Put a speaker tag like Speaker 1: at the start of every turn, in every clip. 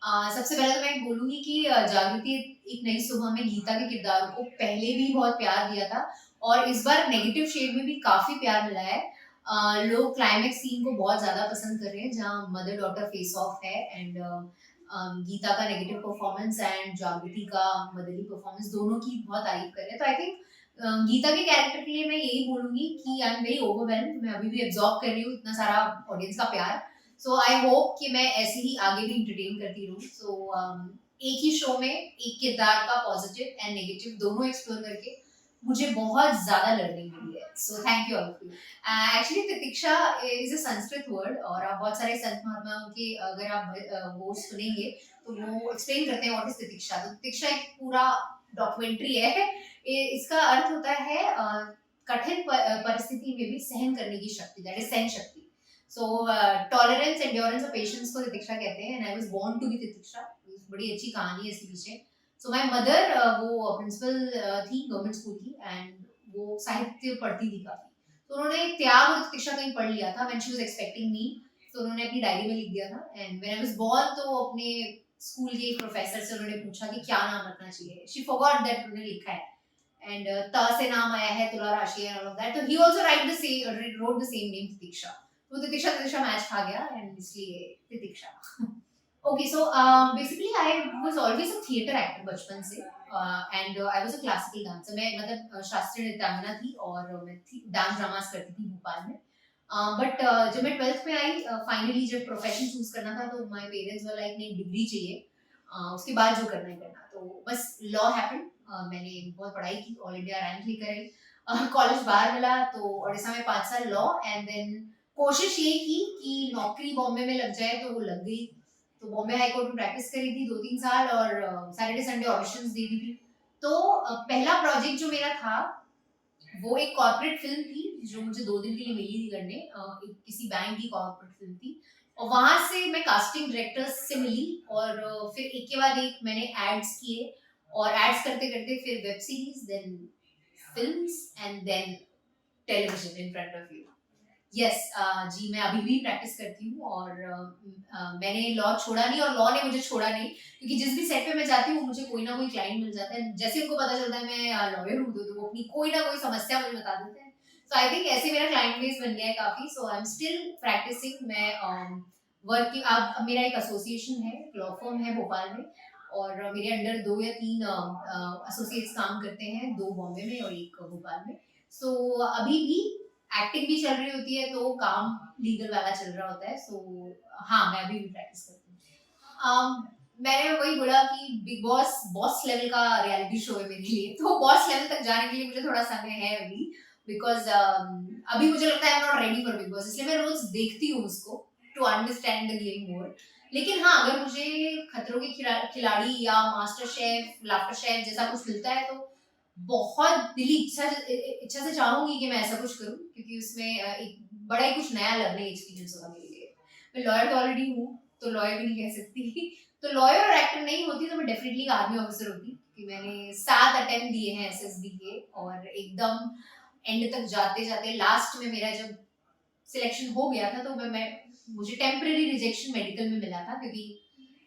Speaker 1: सबसे पहले तो मैं बोलूँगी कि जागृति एक नई सुबह में गीता के किरदार को पहले भी बहुत प्यार दिया था और इस बार नेगेटिव शेड में भी काफ़ी प्यार मिला है। लोग क्लाइमेक्स सीन को बहुत ज़्यादा पसंद कर रहे हैं जहाँ मदर डॉटर फेस ऑफ है एंड गीता का नेगेटिव परफॉर्मेंस एंड जागृति का मदरली परफॉर्मेंस दोनों की बहुत तारीफ कर रहे हैं। तो आई थिंक गीता के कैरेक्टर के लिए मैं यही बोलूँगी कि आई एम वेरी ओवरवेल्म्ड। मैं अभी भी एब्जॉर्ब कर रही हूँ इतना सारा ऑडियंस का प्यार। सो आई होप कि मैं ऐसे ही आगे भी इंटरटेन करती रहूँ। एक ही शो में एक किरदार का पॉजिटिव एंड नेगेटिव दोनों एक्सप्लोर करके मुझे बहुत ज्यादा लर्निंग मिली है। So thank you all of you. Actually Titiksha is a Sanskrit word और आप बहुत सारे संत महात्माओं के अगर आप वो सुनेंगे तो वो एक्सप्लेन करते हैं व्हाट इज तितिक्षा। तो तितिक्षा एक पूरा डॉक्यूमेंट्री है। इसका अर्थ होता है कठिन परिस्थिति में भी सहन करने की शक्ति, that is sahan shakti. So tolerance endurance और पेशेंस को तितिक्षा कहते हैं and I was born to be Titiksha. बड़ी अच्छी कहानी है इसके पीछे। सो माय मदर वो प्रिंसिपल थी गवर्नमेंट स्कूल की एंड वो साहित्य पढ़ती थी काफी। तो उन्होंने त्याग और तितिक्षा कहीं पढ़ लिया था when she was expecting me. तो उन्होंने अपनी डायरी में लिख दिया था and when I was born तो अपने स्कूल के एक प्रोफेसर से उन्होंने पूछा कि क्या नाम रखना चाहिए। शी फॉरगॉट दैट उन्होंने लिखा है एंड त से नाम आया है, तुला राशि एंड ऑल ऑफ दैट। तो he also wrote the same name Titiksha. तो तितिक्षा तितिक्षा मैच खा गया एंड इसलिए Titiksha. Okay so basically I was always a theatre actor बचपन से and I was a classical dancer. मैं मतलब शास्त्रीय नृत्यांगना थी और मैं डांस ड्रामास करती थी भोपाल में। बट जब मैं 12th में आई फाइनली जब प्रोफेशन चूज करना था तो माय पेरेंट्स वर लाइक नहीं डिग्री चाहिए, उसके बाद जो करना है करना। तो बस लॉ हैपेंड। मैंने बहुत पढ़ाई की, ऑल इंडिया रैंक लेकर आई, कॉलेज बाहर मिला तो उड़ीसा में 5 साल लॉ एंड देन कोशिश ये की कि नौकरी बॉम्बे में लग जाए तो वो लग गई। तो बॉम्बे हाई कोर्ट में प्रैक्टिस करी थी 2-3 साल और सैटरडे संडे ऑडिशंस दे दी थी। तो पहला प्रोजेक्ट जो मेरा था वो एक कॉर्पोरेट फिल्म थी जो मुझे 2 दिन के लिए मिली थी करने। किसी बैंक की कॉर्पोरेट फिल्म थी और वहां से मैं कास्टिंग डायरेक्टर से मिली और फिर एक के बाद एक मैंने एड्स किए और एड्स करते करते फिर web series, then films and then television in front of you. Yes ji मैं अभी भी प्रैक्टिस करती हूँ और मैंने लॉ छोड़ा नहीं और लॉ ने मुझे छोड़ा नहीं क्योंकि जिस भी सेट पे मैं जाती हूँ मुझे कोई ना कोई क्लाइंट मिल जाता है। जैसे उनको पता चलता है मैं लॉयर हूँ तो वो अपनी कोई ना कोई समस्या मुझे बता देते हैं। सो आई थिंक ऐसे मेरा क्लाइंट बेस बन गया है काफी। सो आई एम स्टिल प्रैक्टिसिंग। मैं वर्किंग अब मेरा एक एसोसिएशन है, लॉ फर्म है भोपाल में और मेरे अंडर 2 या 3 एसोसिएट्स काम करते हैं, 2 बॉम्बे में और 1 भोपाल में। सो अभी भी एक्टिंग भी चल रही होती है तो काम लीगल वाला चल रहा होता है। हाँ मैं अभी भी प्रैक्टिस करती हूँ। मैंने वही बोला कि बिग बॉस बॉस लेवल का रियलिटी शो है मेरे लिए। तो बॉस लेवल तक जाने के लिए मुझे थोड़ा समय है अभी बिकॉज अभी मुझे लगता है I am not ready for Bigg Boss, इसलिए मैं रोज देखती हूँ उसको to understand the game more. लेकिन हाँ अगर मुझे खतरों के खिलाड़ी या मास्टर शेफ, लाफ्टर शेफ जैसा कुछ मिलता है तो बहुत दिली इच्छा से चाहूंगी कि मैं ऐसा कुछ करूं क्योंकि उसमें एक बड़ा ही कुछ नया लर्निंग एक्सपीरियंस होगा मेरे लिए। मैं लॉयर तो ऑलरेडी हूँ तो लॉयर भी नहीं कह सकती। तो लॉयर और एक्टर नहीं होती तो मैं डेफिनेटली आर्मी ऑफिसर होती क्योंकि मैंने 7 अटेम्प्ट दिए हैं एसएसबी के और एकदम एंड तक जाते जाते लास्ट में मेरा जब सिलेक्शन हो गया था तो मैं मुझे टेम्परेरी रिजेक्शन मेडिकल में मिला था क्योंकि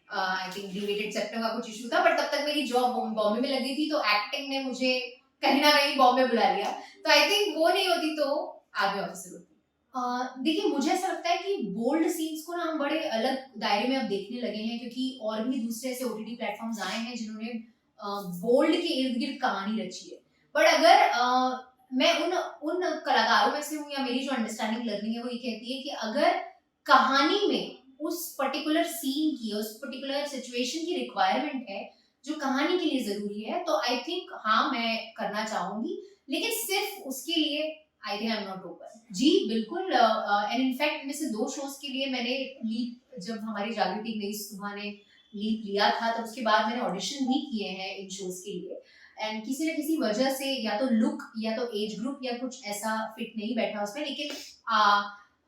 Speaker 1: आई थिंक रिलेटेड सेक्टर का कुछ इशू था बट तब तक मेरी जॉब बॉम्बे में लगी थी तो एक्टिंग ने मुझे कहीं ना कहीं बॉम्बे बुला लिया। तो आई थिंक वो नहीं होती तो आर्मी ऑफिसर होती। देखिए मुझे ऐसा लगता है कि बोल्ड सीन्स को ना हम बड़े अलग दायरे में अब देखने लगे हैं क्योंकि और भी दूसरे ऐसे ओटीटी प्लेटफॉर्म्स आए हैं जिन्होंने बोल्ड के इर्द गिर्द कहानी रची है। बट अगर मैं उन कलाकारों में से हूँ या मेरी जो अंडरस्टैंडिंग लर्निंग है वो ये कहती है कि अगर कहानी में उस पर्टिकुलर सीन की, उस पर्टिकुलर सिचुएशन की रिक्वायरमेंट है जो कहानी के लिए जरूरी है तो आई थिंक हाँ मैं करना चाहूंगी। लेकिन सिर्फ उसके लिए I think I am not open. जी बिल्कुल। एंड इनफैक्ट में से 2 शोज के लिए मैंने लीप, जब हमारी जागृति नई सुबह ने लीप लिया था तो उसके बाद मैंने ऑडिशन भी किए हैं इन शोज के लिए एंड किसी न किसी वजह से या तो लुक या तो एज ग्रुप या कुछ ऐसा फिट नहीं बैठा उसमें। लेकिन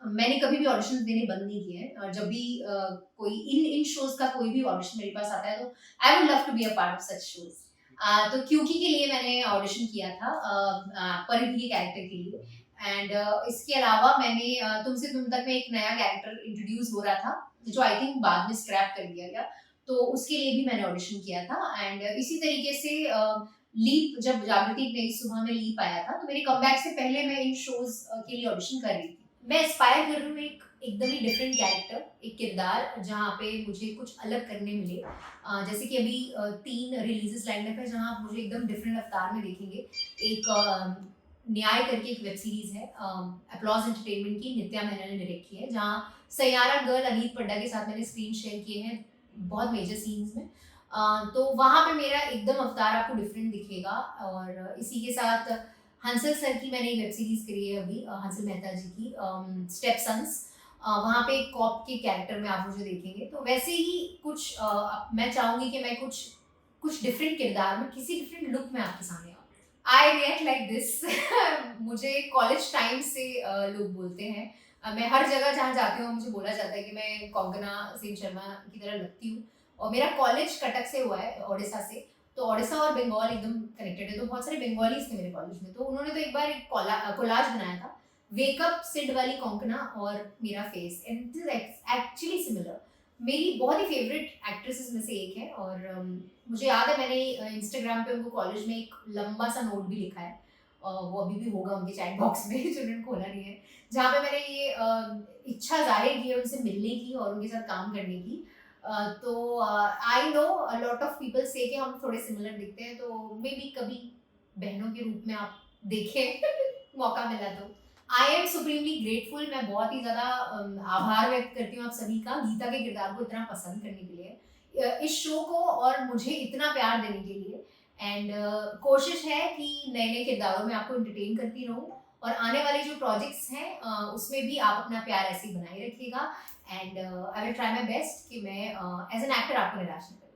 Speaker 1: मैंने कभी भी ऑडिशन देने बंद नहीं किए हैं और जब भी कोई इन शोज का कोई भी ऑडिशन मेरे पास आता है तो I would love to be a part of such shows. तो क्योंकि के लिए मैंने ऑडिशन किया था परिधि के कैरेक्टर के लिए एंड इसके अलावा मैंने तुमसे तुम तक में एक नया कैरेक्टर इंट्रोड्यूस हो रहा था जो आई थिंक बाद में स्क्रैप कर दिया गया। तो उसके लिए भी मैंने ऑडिशन किया था। एंड इसी तरीके से लीप, जब जागृति एक नई सुबह में लीप आया था, तो मेरे कमबैक से पहले मैं इन शोज के लिए ऑडिशन कर रही थी। मैं एस्पायर कर रही हूँ एक एकदम ही डिफरेंट कैरेक्टर, एक किरदार जहाँ पे मुझे कुछ अलग करने मिले। जैसे कि अभी 3 रिलीजेस लाइनअप है जहाँ आप मुझे एकदम डिफरेंट अवतार में देखेंगे। एक न्याय करके एक वेब सीरीज है, अपलॉज एंटरटेनमेंट की, नित्या मेनन ने डायरेक्ट की है, जहाँ सैयारा गर्ल अनीत पड्डा के साथ मैंने स्क्रीन शेयर किए हैं बहुत मेजर सीन्स में। तो वहाँ पे मेरा एकदम अवतार आपको डिफरेंट दिखेगा। और इसी के साथ हंसल सर की मैंने एक वेब सीरीज करी है अभी, हंसल मेहता जी की, स्टेप सन्स। वहाँ पे एक कॉप के कैरेक्टर में आप मुझे देखेंगे। तो वैसे ही कुछ मैं चाहूंगी कि मैं कुछ कुछ डिफरेंट किरदार में, किसी डिफरेंट लुक में आपके सामने आऊँ। I react like this. मुझे कॉलेज टाइम से लोग बोलते हैं, मैं हर जगह जहाँ जाती हूँ मुझे बोला जाता है कि मैं कोंकणा सेन शर्मा की तरह लगती हूँ। और मेरा कॉलेज कटक से हुआ है, ओडिशा से। तो ओडिशा और बंगाल एकदम कनेक्टेड है, तो बहुत सारे बंगालीज थे मेरे कॉलेज में। तो उन्होंने तो एक बार एक कोलाज बनाया था, वेकअप सिड वाली कोंकणा और मेरा face, and this actually similar. मेरी बहुत ही फेवरेट एक्ट्रेसेस में से एक है। और मुझे याद है मैंने इंस्टाग्राम पे उनको कॉलेज में एक लंबा सा नोट भी लिखा है, वो अभी भी होगा उनके चैट बॉक्स में जो उन्होंने खोला नहीं है, जहाँ पे मैंने ये इच्छा जाहिर की है उनसे मिलने की और उनके साथ काम करने की। तो I know lot of people से कि हम थोड़े सिमिलर दिखते हैं, तो मे बी कभी बहनों के रूप में आप देखें मौका मिला तो। आई एम सुप्रीमली ग्रेटफुल, मैं बहुत ही ज़्यादा आभार व्यक्त करती हूँ आप सभी का, गीता के किरदार को इतना पसंद करने के लिए, इस शो को और मुझे इतना प्यार देने के लिए। एंड कोशिश है कि नए नए किरदारों में आपको एंटरटेन करती रहूँ, और आने वाले जो प्रोजेक्ट्स हैं उसमें भी आप अपना प्यार ऐसे ही बनाए रखिएगा। And I will try my best कि मैं एज एन एक्टर आपको निराश न करूँ।